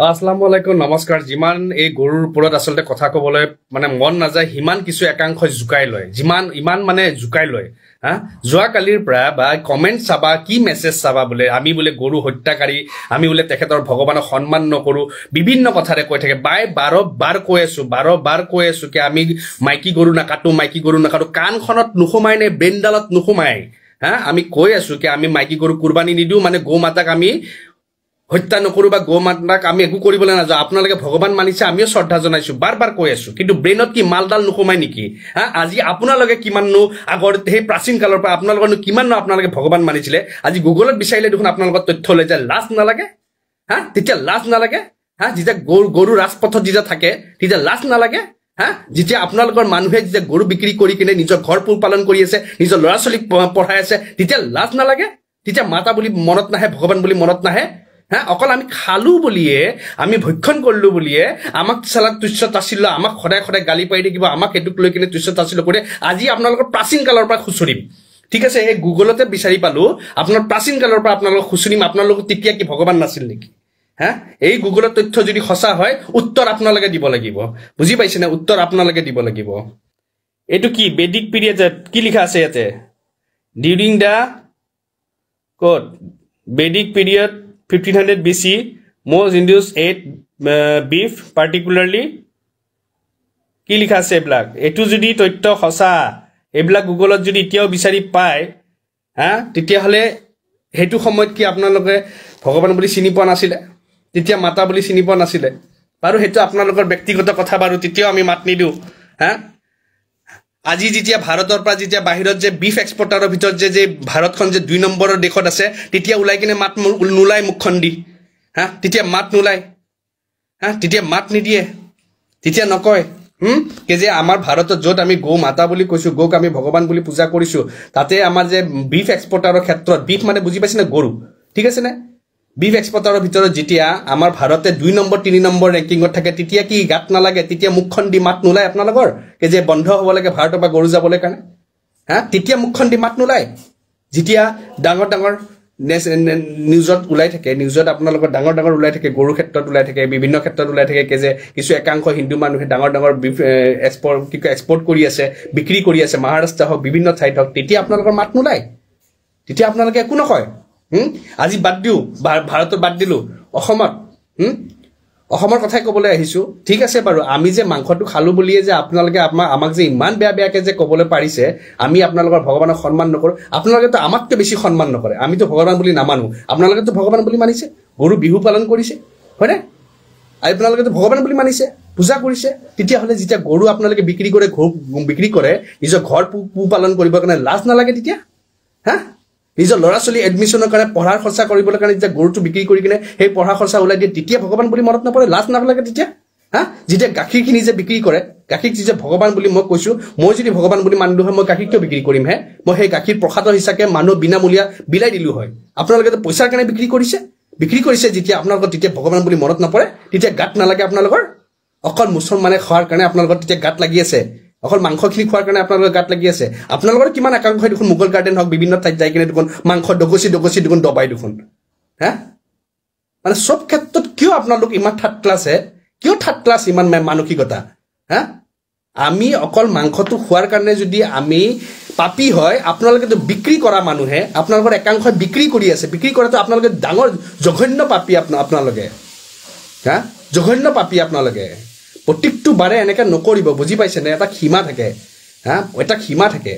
আসসালামু আলাইকুম নমস্কাৰ যিমান এই গৰুৰ ওপৰত আসলতে কথা ক'বলৈ মানে মন নাযায় সিমান কিছু একাংশ জুকাই লয় ইমান মানে জুকাই লয় হা যোৱাকালিৰ পৰা বা কমেন্ট চাবা কি মেছেজ চাবা বোলে আমি বোলে গৰু হত্যাকাৰী আমি বোলে তেখেতৰ ভগৱানক সন্মান নকৰো বিভিন্ন কথাৰে কৈ থাকে 12 বাৰ কৈ আছো কি আমি মাইকী গৰু নাকাটো কাণখনত নুখুমাই নে ব্ৰেইনডালত নুখুমাই হা আমি কৈ আছো কি আমি মাইকী গৰু কুৰবানি নিদিও মানে গৌ মাতাক আমি হত্যা নকৰো বা গৌ মাতাক আমি একো কৰিবলৈ নাযাওঁ আপোনালোকে ভগৱান মানিছে আমিও শ্ৰদ্ধা জনাইছো বাৰ কৈ আছো কিন্তু ব্ৰেইনত কি মালডাল নুখুমাই নেকি হা আজি আপোনালোকে কিমাননো আগৰ সেই প্ৰাচীন কালৰ পৰা আপোনালোকৰনো কিমাননো আপোনালোকে ভগৱান মানিছিলে আজি গুগলত বিচাৰিলে দেখোন আপোনালোকৰ তথ্য লৈ যায় লাজ নালাগে হা তেতিয়া লাজ নালাগে হা যেতিয়া গৰু ৰাজপথত যেতিয়া থাকে তেতিয়া লাজ নালাগে হা যেতিয়া আপোনালোকৰ মানুহে যেতিয়া গৰু বিক্ৰী কৰি কিনে নিজৰ ঘৰ পালন কৰি আছে নিজৰ ল'ৰা ছোৱালীক পঢ়াই আছে তেতিয়া লাজ নালাগে তেতিয়া মাতা বুলি মনত নাহে ভগৱান বুলি মনত নাহে হ্যাঁ অকল আমি খালু বলিয়ে আমি ভক্ষণ করলো বলিয়ে আমাক চালাক তুচ্ছ তাছিল্য আমাক সদায় সদায় গালি পাই থাকিব আমাক এটুক লৈ কিনে তুচ্ছ তাছিল্য কৰে আজি আপোনালোকৰ প্ৰাচীন কালৰ পৰা খুচুৰিম ঠিক আছে এই গুগলতে বিচাৰি পালো আপোনাৰ প্ৰাচীন কালৰ পৰা আপোনালোক খুচুৰিম আপোনালোক তেতিয়া কি ভগৱান নাছিল নেকি হ্যাঁ এই গুগলৰ তথ্য যদি সঁচা হয় উত্তৰ আপোনালোকে দিব লাগিব বুজি পাইছে না উত্তৰ আপোনালোকে দিব লাগিব এটো কি বেদিক পিৰিয়ড কি লিখা আছে ইয়াতে ডিউৰিং দা code বেদিক period 1500 BC, most Hindus ate beef, particularly কি লিখা আছে এবিলাক এটু যদি তথ্য সঁচা এবিলাক গুগলত যদি এতিয়াও বিচাৰি পায় হা তেতিয়া হলে হেতু সময়ত কি আপোনালোকে ভগৱান বুলি চিনি পোৱা নাছিলে তেতিয়া মাতা বুলি চিনি পোৱা নাছিলে বাৰু হেতু আপোনালোকৰ ব্যক্তিগত কথা বাৰু তেতিয়াও আমি মাত নিদিও হা আজি যেতিয়া ভাৰতৰ পৰা যেতিয়া বাহিৰত যে বিফ এক্সপৰ্টাৰৰ ভিতৰত যে ভাৰতখন যে 2 নম্বৰৰ দেশত আছে তেতিয়া উলাই কিনে মাত নুলাই মুখখন দি হা তেতিয়া মাত নুলাই হা তেতিয়া মাত নিদিয়ে তেতিয়া নকয় কে যে আমাৰ ভাৰতত যত আমি গৌ মাতা বুলি কৈছো গৌক আমি ভগৱান বুলি পূজা কৰিছো তাতে আমাৰ যে বিফ এক্সপৰ্টাৰৰ ক্ষেত্ৰত বিফ মানে বুজি পাইছে না গৰু ঠিক আছে না বিফ এক্সপৰ্টাৰৰ ভিতৰত যেতিয়া আমাৰ ভাৰতে 2 নম্বৰ 3 নম্বৰ ৰেংকিংত থাকে তেতিয়া কি গাত নালাগে তেতিয়া মুখখন দি মাত নুলাই আপোনালোকৰ কে যে বন্ধ হ'ব লাগে ভাৰতৰ পৰা গৰু যাবলৈ কাৰণে হা তেতিয়া মুখখন দি মাত নুলাই যেতিয়া ডাঙৰ নিউজত উলাই থাকে নিউজত আপোনালোকৰ ডাঙৰ উলাই থাকে গৰু ক্ষেত্ৰত উলাই থাকে বিভিন্ন ক্ষেত্ৰত উলাই থাকে কে যে কিছু একাংশ হিন্দু মানুহে ডাঙৰ এক্সপৰ্ট কৰি আছে বিক্ৰী কৰি আছে মহাৰাষ্ট্ৰ হওক বিভিন্ন ঠাইত হওক তেতিয়া আপোনালোকৰ মাত নুলাই তেতিয়া আপোনালোকে একো নকয় আজি বাদ দিও ভাৰতৰ বাদ দিলো অসমৰ কথাই ক'বলৈ আহিছো ঠিক আছে বাৰু আমি যে মাংসটো খালু বুলিয়ে যে আপোনালোকে আমাক যে ইমান বেয়াকে যে ক'বলৈ পাৰিছে আমি আপোনালোকৰ ভগৱানক সন্মান নকৰো আপোনালোকে তো আমাকতে বেছি সন্মান নকৰে আমি তো ভগৱান বুলি নামানো আপোনালোকে তো ভগৱান বুলি মানিছে গৰু বিহু পালন কৰিছে হয়নে আপোনালোকে তো ভগৱান বুলি মানিছে পূজা কৰিছে তেতিয়া হলে যেতিয়া গৰু আপোনালোকে বিক্ৰী কৰে নিজৰ ঘৰ পালন কৰিবৰ কাৰণে লাজ নালাগে তেতিয়া হা নিজৰ ল'ৰা ছোৱালী এডমিশনৰ কাৰণে পঢ়াৰ খৰচা কৰিবলৈ কাৰণে যেতিয়া গৰুটো বিক্ৰী কৰি কিনে সেই পঢ়া খৰচা উলাই দিয়ে তেতিয়া ভগৱান বুলি মনত নপৰে লাজ নালাগে তেতিয়া হা যেতিয়া গাখীৰখিনি যে বিক্ৰী কৰে গাখীৰ যে ভগৱান বুলি মই কৈছো মই যদি ভগৱান বুলি মানিলো হয় মই গাখীৰ কিয় বিক্ৰী কৰিম হে মই সেই গাখীৰ প্ৰসাদৰ হিচাপে মানুহ বিনামূলীয়া বিলাই দিলো হয় আপোনালোকে তো পইচাৰ কাৰণে বিক্ৰী কৰিছে যেতিয়া আপোনালোকৰ তেতিয়া ভগৱান বুলি মনত নপৰে তেতিয়া গাত নালাগে আপোনালোকৰ অকল মুছলমানে খোৱাৰ কাৰণে আপোনালোকৰ তেতিয়া গাত লাগি আছে অকল মাংসখিনি খোৱাৰ কাৰণে আপোনালোকৰ গাত লাগি আছে আপোনালোকৰ কিমান একাংশ দেখোন মুগল গাৰ্ডেন হওক বিভিন্ন ঠাইত যাই কিনে দেখোন মাংস ডগচি দেখোন দবাই দেখোন হা মানে সব ক্ষেত্ৰত কিয় আপোনালোক ইমান থাৰ্ড ক্লাছ ইমান মানসিকতা হা আমি অকল মাংসটো খোৱাৰ কাৰণে যদি আমি পাপী হয় আপোনালোকে তো বিক্ৰী কৰা মানুহে আপোনালোকৰ একাংশ বিক্ৰী কৰি আছে বিক্ৰী কৰাটো আপোনালোকে ডাঙৰ জঘন্য পাপী আপোনালোকে হা জঘন্য পাপী আপোনালোকে প্ৰত্যেকটো বাৰে এনেকৈ নকৰিব বুজি পাইছে নে এটা সীমা থাকে হা এটা সীমা থাকে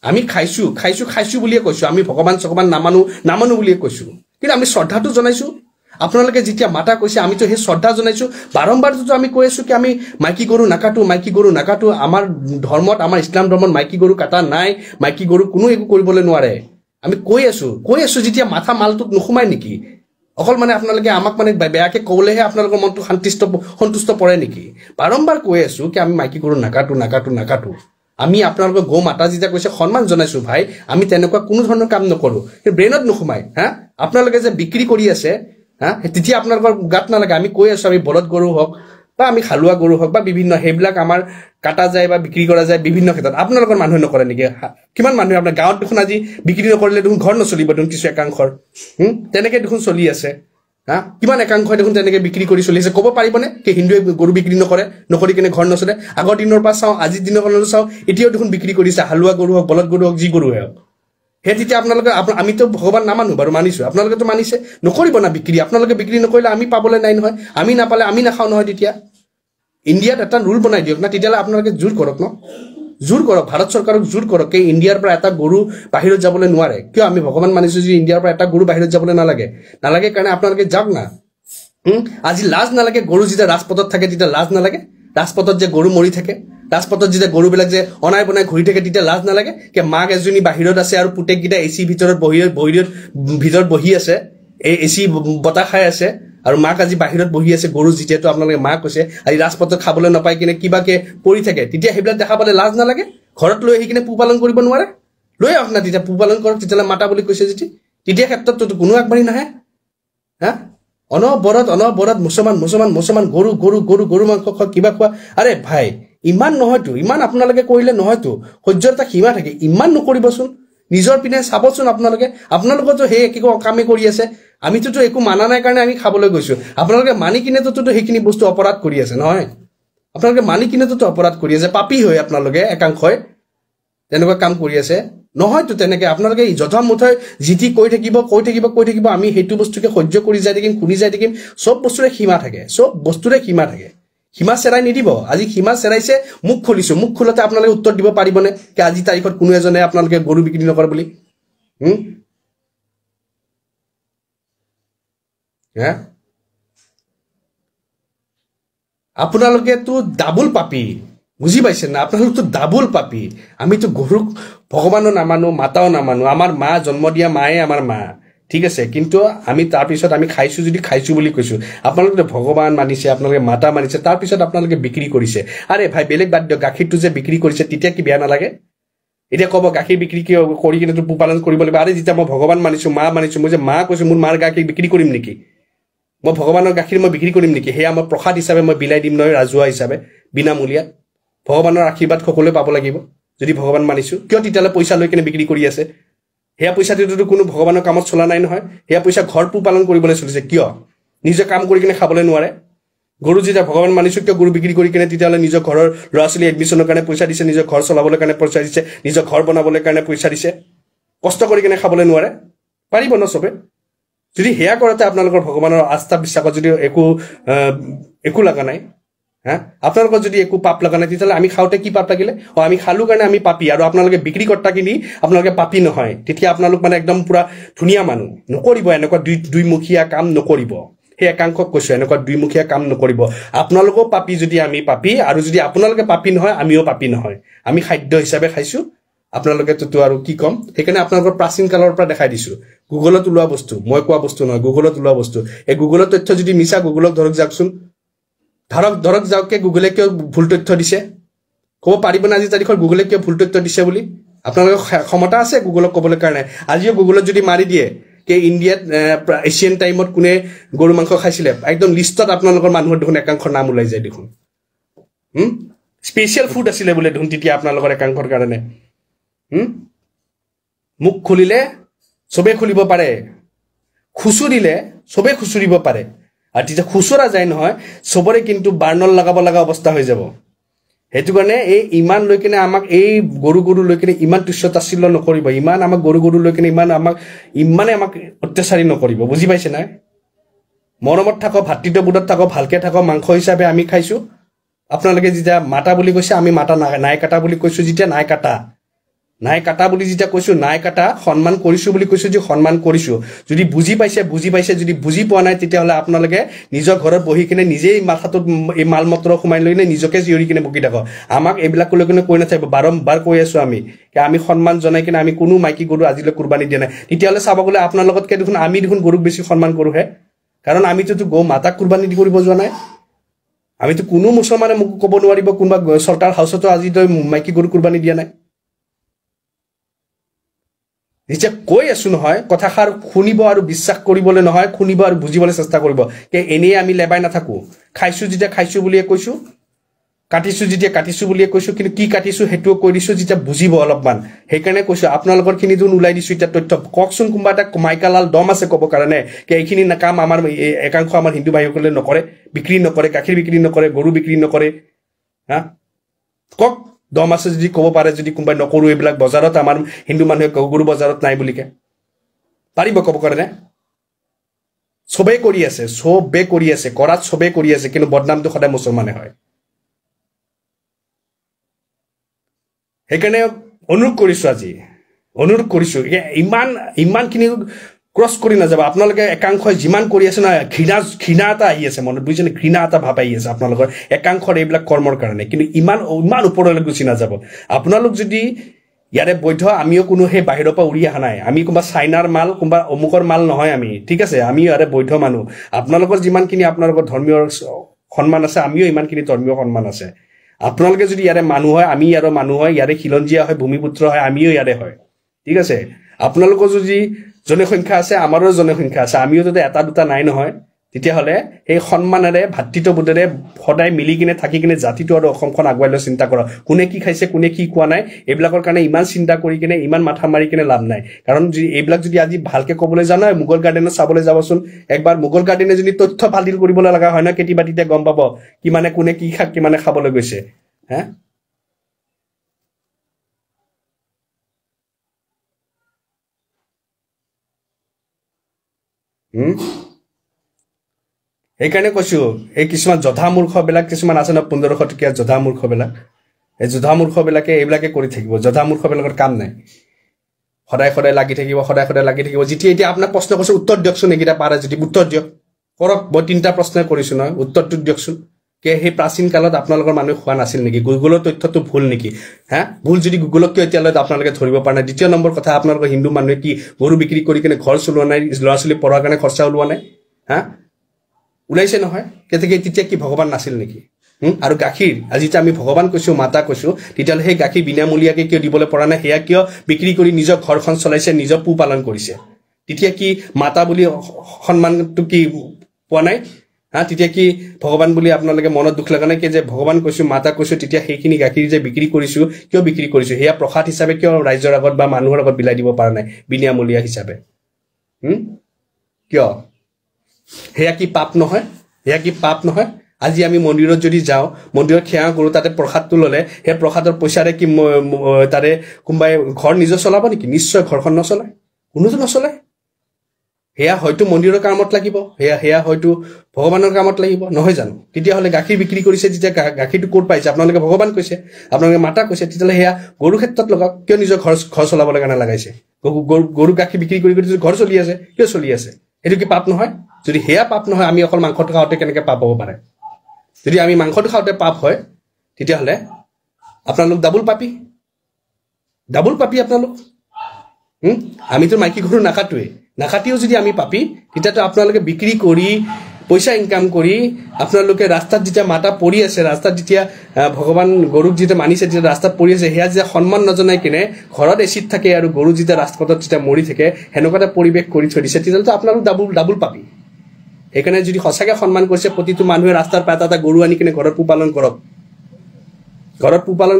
আমি খাইছো বুলিয়ে কৈছো আমি ভগৱান নামানো বুলিয়ে কৈছো কিন্তু আমি শ্ৰদ্ধাটো জনাইছো আপোনালোকে যেতিয়া মাতা কৈছে আমি তো সেই শ্ৰদ্ধা জনাইছো বাৰম্বাৰ তো আমি কৈ আছো কি আমি মাইকী গৰু নাকাটো আমাৰ ধৰ্মত আমাৰ ইছলাম ধৰ্মত মাইকী গৰু কাটা নাই মাইকী গৰু কোনো একো কৰিবলৈ নোৱাৰে আমি কৈ আছো যেতিয়া মাথা মালটোক নুখুমাই নেকি অকল মানে আপোনালোকে আমাক মানে বেয়াকে ক'লেহে আপোনালোকৰ মনটো সন্তুষ্ট পৰে নেকি বাৰম্বাৰ কৈ আছো কি আমি মাইকী গৰু নাকাটো আমি আপোনালোকৰ গৌ মাতা যেতিয়া কৈছে সন্মান জনাইছো ভাই আমি তেনেকুৱা কোনো ধৰণৰ কাম নকৰো ব্ৰেইনত নুখুমাই হা আপোনালোকে যে বিক্ৰী কৰি আছে হা তেতিয়া আপোনালোকৰ গাত নালাগে আমি কৈ আছো আমি বলদ গৰু হওক বা আমি খালুৱা গৰু হওক বা বিভিন্ন সেইবিলাক আমাৰ কাটা যায় বা বিক্ৰী কৰা যায় বিভিন্ন ক্ষেত্ৰত আপোনালোকৰ মানুহে নকৰে নেকি কিমান মানুহে আপোনাৰ গাঁৱত দেখোন আজি বিক্ৰী নকৰিলে দেখোন ঘৰ নচলিব দেখোন কিছু একাংশৰ তেনেকৈ দেখোন চলি আছে হা কিমান একাংশই দেখোন তেনেকৈ বিক্ৰী কৰি চলিছে ক'ব পাৰিবনে কি হিন্দুৱে গৰু বিক্ৰী নকৰি কিনে ঘৰ নচলে আগৰ দিনৰ পৰা চাওঁ আজিৰ দিনলৈও চাওঁ এতিয়াও দেখোন বিক্ৰী কৰিছে হালোৱা গৰু হওক বলদ গৰু হওক যি গৰু হওক হে তেতিয়া আপোনালোকে আমিতো ভগৱান নামানো বাৰু মানিছো আপোনালোকেতো মানিছে নকৰিব না বিক্ৰী আপোনালোকে বিক্ৰী নকৰিলে আমি পাবলৈ নাই নহয় আমি নাপালে আমি নাখাওঁ নহয় তেতিয়া ইণ্ডিয়াত এটা ৰুল বনাই দিয়ক না তেতিয়ালে আপোনালোকে জোৰ কৰক ন জোৰ কৰক ভাৰত চৰকাৰক জোৰ কৰক যে ইণ্ডিয়াৰ পৰা এটা গৰু বাহিৰত যাবলৈ নোৱাৰে কিয় আমি ভগৱান মানিছো যে ইণ্ডিয়াৰ পৰা এটা গৰু বাহিৰত যাবলৈ নালাগে কাৰণে আপোনালোকে যাওক না আজি লাজ নালাগে গৰু যেতিয়া ৰাজপথত থাকে তেতিয়া লাজ নালাগে ৰাজপথত যে গৰু মৰি থাকে ৰাজপথত যেতিয়া গৰুবিলাক যে অনাই বনাই ঘূৰি থাকে তেতিয়া লাজ নালাগে কি মাক এজনী বাহিৰত আছে আৰু পুতেককেইটা এচি ভিতৰত বহি আছে এই এচি বতাহ খাই আছে আৰু মাক আজি বাহিৰত বহি আছে গৰু যেতিয়াতো আপোনালোকে মাক কৈছে আজি ৰাজপথত খাবলৈ নাপাই কিনে কিবাকে পৰি থাকে তেতিয়া সেইবিলাক দেখা পালে লাজ নালাগে ঘৰত লৈ আহি কিনে পোহপালন কৰিব নোৱাৰে লৈ আহক না তেতিয়া পোহপালন কৰক তেতিয়ালে মাতা বুলি কৈছে তেতিয়া ক্ষেত্ৰতো কোনো আগবাঢ়ি নাহে হা অনবৰত মুছলমান গৰু মাংস খোৱা কিবা খোৱা আৰে ভাই ইমান নহয়তো ইমান আপোনালোকে কৰিলে নহয়তো সহ্যৰ এটা সীমা থাকে ইমান নকৰিবচোন নিজৰ পিনে চাবচোন আপোনালোকেতো সেই একে কামে কৰি আছে আমিতো একো মানা নাই কাৰণে আমি খাবলৈ গৈছো আপোনালোকে মানি কিনেতো সেইখিনি বস্তু অপৰাধ কৰি আছে নহয় আপোনালোকে মানি কিনেতো অপৰাধ কৰি আছে পাপী হৈ আপোনালোকে একাংশই তেনেকুৱা কাম কৰি আছে নহয়তো তেনেকৈ আপোনালোকে যথামথৈ জিতি কৈ থাকিব আমি সেইটো বস্তুকে সহ্য কৰি যাই থাকিম শুনি যাই থাকিম চব বস্তুৰে সীমা থাকে সীমা চেৰাই নিদিব আজি সীমা চেৰাইছে মুখ খুলিছো মুখ খোলতে আপোনালোকে উত্তৰ দিব পাৰিবনে কি আজি তাৰিখত কোনো এজনে আপোনালোকে গৰু বিক্ৰী নকৰে বুলি আপোনালোকেতো ডাবুল পাপী বুজি পাইছে না আপোনালোকতো ডাবুল পাপী আমিতো গৰুক ভগৱানো নামানো মাতাও নামানো আমাৰ মা জন্ম দিয়া মায়ে আমাৰ মা ঠিক আছে কিন্তু আমি তাৰপিছত আমি খাইছো বুলি কৈছো আপোনালোকে ভগৱান মানিছে আপোনালোকে মাতা মানিছে তাৰপিছত আপোনালোকে বিক্ৰী কৰিছে আৰে ভাই বেলেগ বাদ দিয়ক গাখীৰটো যে বিক্ৰী কৰিছে তেতিয়া কি বেয়া নালাগে এতিয়া ক'ব গাখীৰ বিক্ৰী কৰি কিনে পোহপালন কৰিব লাগিব আৰে যেতিয়া মই ভগৱান মানিছো মা মানিছো মই যে মা কৈছো মোৰ মাৰ গাখীৰ বিক্ৰী কৰিম নেকি মই ভগৱানৰ গাখীৰ মই বিক্ৰী কৰিম নেকি সেয়া মই প্ৰসাদ হিচাপে মই বিলাই দিম নহয় ৰাজহুৱা হিচাপে বিনামূলীয়া ভগৱানৰ আশীৰ্বাদ সকলোৱে পাব লাগিব যদি ভগৱান মানিছো কিয় তেতিয়ালে পইচা লৈ কিনে বিক্ৰী কৰি আছে সেয়া পইচাটোতো কোনো ভগৱানৰ কামত চলা নাই নহয় সেয়া পইচা ঘৰ পোহপালন কৰিবলৈ চলিছে কিয় নিজে কাম কৰি কিনে খাবলৈ নোৱাৰে গৰু যেতিয়া ভগৱান মানিছো কিয় গৰু বিক্ৰী কৰি কিনে তেতিয়ালে নিজৰ ঘৰৰ ল'ৰা ছোৱালী এডমিশ্যনৰ কাৰণে পইচা দিছে নিজৰ ঘৰ চলাবলৈ কাৰণে পইচা দিছে নিজৰ ঘৰ বনাবলৈ কাৰণে পইচা দিছে কষ্ট কৰি কিনে খাবলৈ নোৱাৰে পাৰিব ন চবে যদি সেয়া কৰাতে আপোনালোকৰ ভগৱানৰ আস্থা বিশ্বাসত যদি একো লগা নাই হা আপোনালোকৰ যদি একো পাপ লগা নাই তেতিয়াহ'লে আমি খাওঁতে কি পাপ লাগিলে আমি খালো কাৰণে আমি পাপী আৰু আপোনালোকে বিক্ৰী কৰ্তা কিনি আপোনালোকে পাপী নহয় তেতিয়া আপোনালোক মানে একদম পুৰা ধুনীয়া মানুহ নকৰিব এনেকুৱা দুইমুখীয়া কাম নকৰিব সেই একাংশক কৈছো এনেকুৱা দুইমুখীয়া কাম নকৰিব আপোনালোকো পাপী যদি আমি পাপী আৰু যদি আপোনালোকে পাপী নহয় আমিও পাপী নহয় আমি খাদ্য হিচাপে খাইছো আপোনালোকেতো আৰু কি কম সেইকাৰণে আপোনালোকৰ প্ৰাচীন কালৰ পৰা দেখাই দিছো গুগলত ওলোৱা বস্তু মই কোৱা বস্তু নহয় গুগলত ওলোৱা বস্তু এই গুগলৰ তথ্য যদি মিছা গুগলক ধৰক যাওকচোন ধৰক যাওকে গুগলে কিয় ভুল তথ্য দিছে ক'ব পাৰিব না আজি তাৰিখৰ গুগলে কিয় ভুল তথ্য দিছে বুলি আপোনালোকৰ ক্ষমতা আছে গুগলক ক'বলৈ কাৰণে আজিও গুগলত যদি মাৰি দিয়ে কি ইণ্ডিয়াত এছিয়ান টাইমত কোনে গৰু মাংস খাইছিলে একদম লিষ্টত আপোনালোকৰ মানুহৰ দেখোন একাংশৰ নাম ওলাই যায় দেখোন স্পেচিয়েল ফুড আছিলে বোলে দেখোন তেতিয়া আপোনালোকৰ একাংশৰ কাৰণে মুখ খুলিলে চবে খুলিব পাৰে খুচুৰিলে চবে খুচুৰিব পাৰে আৰু তেতিয়া খুচুৰা যায় নহয় চবৰে কিন্তু বাৰ্ণল লগাব লগা অৱস্থা হৈ যাব সেইটো কাৰণে এই ইমান লৈ কিনে আমাক এই গৰু লৈ কিনে ইমান তুচ্ছতাচ্ছিল্য নকৰিব ইমান আমাক গৰু লৈ কিনে ইমানে আমাক অত্যাচাৰী নকৰিব বুজি পাইছে নাই মৰমত থাকক ভাতৃত্ববোধত থাকক ভালকে থাকক মাংস হিচাপে আমি খাইছো আপোনালোকে যেতিয়া মাতা বুলি কৈছে আমি মাতা নাই কাটা বুলি কৈছো যেতিয়া নাই কাটা বুলি যেতিয়া কৈছো নাই কাটা সন্মান কৰিছো বুলি কৈছো যে সন্মান কৰিছো যদি বুজি পাইছে যদি বুজি পোৱা নাই তেতিয়াহ'লে আপোনালোকে নিজৰ ঘৰত বহি কিনে নিজেই মাথাটোত এই মালমত্ৰ সোমাই লৈ কিনে নিজকে চিঞৰি কিনে বকি থাকক আমাক এইবিলাক লৈ কিনে কৈ নাথাকিব বাৰম্বাৰ কৈ আছো আমি সন্মান জনাই কিনে আমি কোনো মাইকী গৰু আজিলৈ কুৰবানী দিয়া নাই তেতিয়াহ'লে চাব গ'লে আপোনাৰ লগতকে দেখোন আমি দেখোন গৰুক বেছি সন্মান কৰোহে কাৰণ আমিতো গৌ মাতাক কুৰবানী কৰিব যোৱা নাই আমিতো কোনো মুছলমানে মোক ক'ব নোৱাৰিব কোনোবা চৰকাৰ হাউচতো আজিলৈ মাইকী গৰু কুৰবানী দিয়া নাই যেতিয়া কৈ আছো নহয় কথাষাৰ শুনিব আৰু বিশ্বাস কৰিবলৈ নহয় শুনিব আৰু বুজিবলৈ চেষ্টা কৰিব কে এনেই আমি লেবাই নাথাকো খাইছো যেতিয়া খাইছো বুলিয়ে কৈছো কাটিছো যেতিয়া কাটিছো বুলিয়ে কৈছো কিন্তু কি কাটিছো হেতুও কৈ দিছো যেতিয়া বুজিব অলপমান সেইকাৰণে কৈছো আপোনালোকৰ খিনি যোন ওলাই দিছো এতিয়া তথ্য ককচোন কোনবা এটা মাইকালাল দম আছে ক'ব কাৰণে কি এইখিনি কাম আমাৰ একাংশ আমাৰ হিন্দু ভাইসকলে নকৰে বিক্ৰী নকৰে গাখীৰ বিক্ৰী নকৰে গৰু বিক্ৰী নকৰে হা কক দম আছে যদি ক'ব পাৰে যদি কোনবা নকৰো এইবিলাক বজাৰত আমাৰ হিন্দু মানুহে গৰু বজাৰত নাই বুলিকে পাৰিব ক'ব কাৰণে সবে কৰি আছে কৰাত সবে কৰি আছে কিন্তু বদনামটো সদায় মুছলমানে হয় সেইকাৰণে অনুৰোধ কৰিছো ইমানখিনি ক্ৰছ কৰি নাযাব আপোনালোকে একাংশই যিমান কৰি আছে না ঘৃণা এটা আহি আছে মনত বুজিছেনে ঘৃণা এটা ভাৱ আহি আছে আপোনালোকৰ একাংশৰ এইবিলাক কৰ্মৰ কাৰণে কিন্তু ইমান ওপৰলৈ গুচি নাযাব আপোনালোক যদি ইয়াৰে বৈধ আমিও কোনো সেই বাহিৰৰ পৰা উৰি অহা নাই আমি কোনোবা চাইনাৰ মাল কোনোবা অমুকৰ মাল নহয় আমি ঠিক আছে আমি ইয়াৰে বৈধ মানুহ আপোনালোকৰ যিমানখিনি আপোনালোকৰ ধৰ্মীয় সন্মান আছে আমিও ইমানখিনি ধৰ্মীয় সন্মান আছে আপোনালোকে যদি ইয়াৰে মানুহ হয় আমি ইয়াৰ মানুহ হয় ইয়াৰে খিলঞ্জীয়া হয় ভূমিপুত্ৰ হয় আমিও ইয়াৰে হয় ঠিক আছে আপোনালোকৰ যদি জনসংখ্যা আছে আমাৰো জনসংখ্যা আছে আমিও যদি এটা দুটা নাই নহয় তেতিয়াহ'লে এই সন্মানেৰে ভাতৃত্ববোধেৰে সদায় মিলি কিনে থাকি কিনে জাতিটো আৰু অসমখন আগুৱাই লৈ চিন্তা কৰক কোনে কি খাইছে কোনে কি কোৱা নাই এইবিলাকৰ কাৰণে ইমান চিন্তা কৰি কিনে ইমান মাথা মাৰি কিনে লাভ নাই কাৰণ এইবিলাক যদি আজি ভালকে ক'বলৈ জানো মুঘল গাৰ্ডেনত চাবলৈ যাবচোন একবাৰ মুঘল গাৰ্ডেনে যদি তথ্য ফাদিল কৰিবলৈ লগা হয় না কেতিয়াবা তেতিয়া গম পাব কিমানে কোনে কি খাক কিমানে খাবলৈ গৈছে হা সেইকাৰণে কৈছো এই কিছুমান জধা মূৰ্খবিলাক কিছুমান আছে ন 1500 টকীয়া জধা মূৰ্খবিলাক এই জধা মূৰ্খবিলাকে এইবিলাকে কৰি থাকিব জধা মূৰ্খবিলাকৰ কাম নাই সদায় লাগি থাকিব যেতিয়া এতিয়া আপোনাক প্ৰশ্ন কৰিছো উত্তৰ দিয়কচোন এইকেইটা পাৰে যদি উত্তৰ দিয়ক কৰক মই তিনিটা প্ৰশ্ন কৰিছো নহয় উত্তৰটো দিয়কচোন কে সেই প্ৰাচীন কালত আপোনালোকৰ মানুহ খোৱা নাছিল নেকি গুগলৰ তথ্যটো ভুল নেকি হা ভুল যদি গুগলক কিয় এতিয়ালৈ আপোনালোকে ধৰিব পৰা নাই দ্বিতীয় নম্বৰ কথা আপোনালোকৰ হিন্দু মানুহে কি গৰু বিক্ৰী কৰি কিনে ঘৰ চলোৱা নাই ল'ৰা ছোৱালী পঢ়াৰ কাৰণে খৰচা ওলোৱা নাই হা ওলাইছে নহয় তেতিয়া কি ভগৱান নাছিল নেকি আৰু গাখীৰ আজি আমি ভগৱান কৈছো মাতা কৈছো তেতিয়াহ'লে সেই গাখীৰ বিনামূলীয়াকে কিয় দিবলৈ পৰা নাই সেয়া কিয় বিক্ৰী কৰি নিজৰ ঘৰখন চলাইছে নিজৰ পু পালন কৰিছে তেতিয়া কি মাতা বুলি সন্মানটো কি পোৱা নাই হা তেতিয়া কি ভগৱান বুলি আপোনালোকে মনত দুখ লগা নাই কি যে ভগৱান কৈছো মাতা কৈছো তেতিয়া সেইখিনি গাখীৰ যে বিক্ৰী কৰিছো কিয় বিক্ৰী কৰিছো সেয়া প্ৰসাদ হিচাপে কিয় ৰাইজৰ আগত বা মানুহৰ আগত বিলাই দিব পৰা নাই বিনামূলীয়া হিচাপে কিয় হেয়া কি পাপ নহয় আজি আমি মন্দিৰত যদি যাওঁ মন্দিৰত সেৱা কৰো তাতে প্ৰসাদটো ললে হে প্ৰসাদৰ পইচাৰে কি তাৰে কোনবাই ঘৰ নিজৰ চলাব নেকি নিশ্চয় ঘৰখন নচলায় কোনোটো নচলায় হেয়া হয়তো মন্দিৰৰ কামত লাগিব হেয়া হয়তো ভগৱানৰ কামত লাগিব নহয় জানো তেতিয়াহ'লে গাখীৰ বিক্ৰী কৰিছে যেতিয়া গাখীৰটো ক'ত পাইছে আপোনালোকে ভগৱান কৈছে আপোনালোকে মাতা কৈছে তেতিয়াহ'লে হেয়া গৰু ক্ষেত্ৰত লগাওক কিয় নিজৰ ঘৰ চলাবলৈ কাৰণে লগাইছে গৰু গাখীৰ বিক্ৰী কৰি ঘৰ চলি আছে কিয় চলি আছে এইটো কি পাপ নহয় যদি হেয়া পাপ নহয় আমি অকল মাংসটো খাওঁতে কেনেকৈ পাপ হ'ব পাৰে যদি আমি মাংসটো খাওঁতে পাপ হয় তেতিয়াহ'লে আপোনালোক ডাবুল পাপি আপোনালোক আমিতো মাইকী গৰু নাকাটিও যদি আমি পাপি তেতিয়াতো আপোনালোকে বিক্ৰী কৰি পইচা ইনকাম কৰি আপোনালোকে ৰাস্তাত যেতিয়া মাতা পৰি আছে ৰাস্তাত যেতিয়া ভগৱান গৰুক যেতিয়া মানিছে যেতিয়া ৰাস্তাত পৰি আছে সেয়া যেতিয়া সন্মান নজনাই কিনে ঘৰত এচিড থাকে আৰু গৰু যেতিয়া ৰাস্তাত যেতিয়া মৰি থাকে সেনেকুৱা এটা পৰিৱেশ কৰি থৈ দিছে তেতিয়াহ'লেতো আপোনালোক ডাবুল পাপি সেইকাৰণে যদি সঁচাকৈ সন্মান কৰিছে প্ৰতিটো মানুহে ৰাস্তাৰ পৰা এটা গৰু আনি কিনে ঘৰত পোহপালন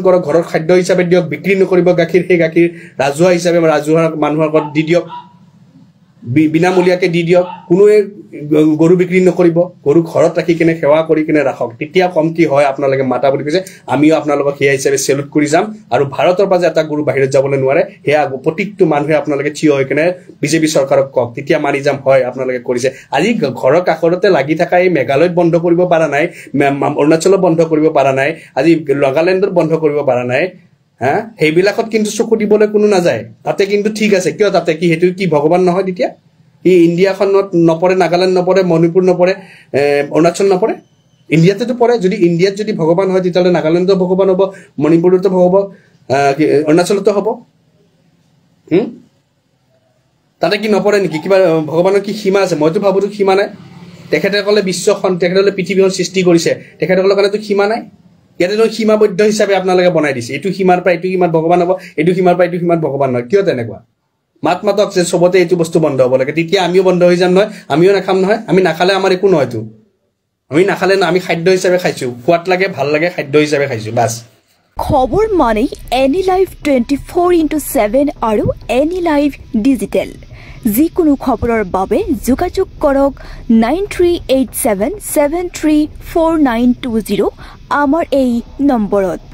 কৰক ঘৰৰ খাদ্য হিচাপে দিয়ক বিক্ৰী নকৰিব গাখীৰ সেই গাখীৰ ৰাজহুৱা হিচাপে ৰাজহুৱা মানুহৰ আগত দি দিয়ক বিনামূলীয়াকে দি দিয়ক কোনোৱে গৰু বিক্ৰী নকৰিব গৰু ঘৰত ৰাখি কিনে সেৱা কৰি কিনে ৰাখক তেতিয়া কম কি হয় আপোনালোকে মাতা বুলি কৈছে আমিও আপোনালোকক সেয়া হিচাপে চেলুট কৰি যাম আৰু ভাৰতৰ পৰা যে এটা গৰু বাহিৰত যাবলৈ নোৱাৰে সেয়া প্ৰত্যেকটো মানুহে আপোনালোকে থিয় হৈ কিনে বিজেপি চৰকাৰক কওক তেতিয়া মানি যাম হয় আপোনালোকে কৰিছে আজি ঘৰৰ কাষৰতে লাগি থকা এই মেঘালয়ত বন্ধ কৰিব পৰা নাই অৰুণাচলত বন্ধ কৰিব পৰা নাই আজি নাগালেণ্ডত বন্ধ কৰিব পৰা নাই হা সেইবিলাকত কিন্তু চকু দিবলৈ কোনো নাযায় তাতে কিন্তু ঠিক আছে কিয় তাতে কি সেইটো কি ভগৱান নহয় তেতিয়া ই ইণ্ডিয়াখনত নপৰে নাগালেণ্ড নপৰে মণিপুৰ নপৰে অৰুণাচল নপৰে ইণ্ডিয়াতেতো পৰে যদি ইণ্ডিয়াত যদি ভগৱান হয় তেতিয়াহ'লে নাগালেণ্ডতো ভগৱান হ'ব মণিপুৰতো হ'ব অৰুণাচলতো হ'ব তাতে কি নপৰে নেকি কিবা ভগৱানৰ কি সীমা আছে মইতো ভাবোতো সীমা নাই তেখেতসকলে বিশ্বখন তেখেতসকলে পৃথিৱীখন সৃষ্টি কৰিছে তেখেতসকলৰ কাৰণেতো সীমা নাই ইয়াতে সীমাবদ্ধ হিচাপে আপোনালোকে বনাই দিছে এইটো সীমাৰ পৰা এইটো সীমাত ভগৱান হ'ব এইটো সীমাৰ পৰা এইটো সীমাত ভগৱান নহয় কিয় তেনেকুৱা মাতক যে চবতে এইটো বস্তু বন্ধ হ'ব লাগে তেতিয়া আমিও বন্ধ হৈ যাম নহয় আমিও নাখাম নহয় আমি নাখালে আমাৰ একো নহয়তো আমি নাখালে না আমি খাদ্য হিচাপে খাইছোঁ সোৱাদ লাগে ভাল লাগে খাদ্য হিচাপে খাইছোঁ বাছ খবৰ মানে এনি লাইভ 24/7 আৰু এনি লাইভ ডিজিটেল যিকোনো খবৰৰ বাবে যোগাযোগ কৰক 9387734920 আমাৰ এই নম্বৰত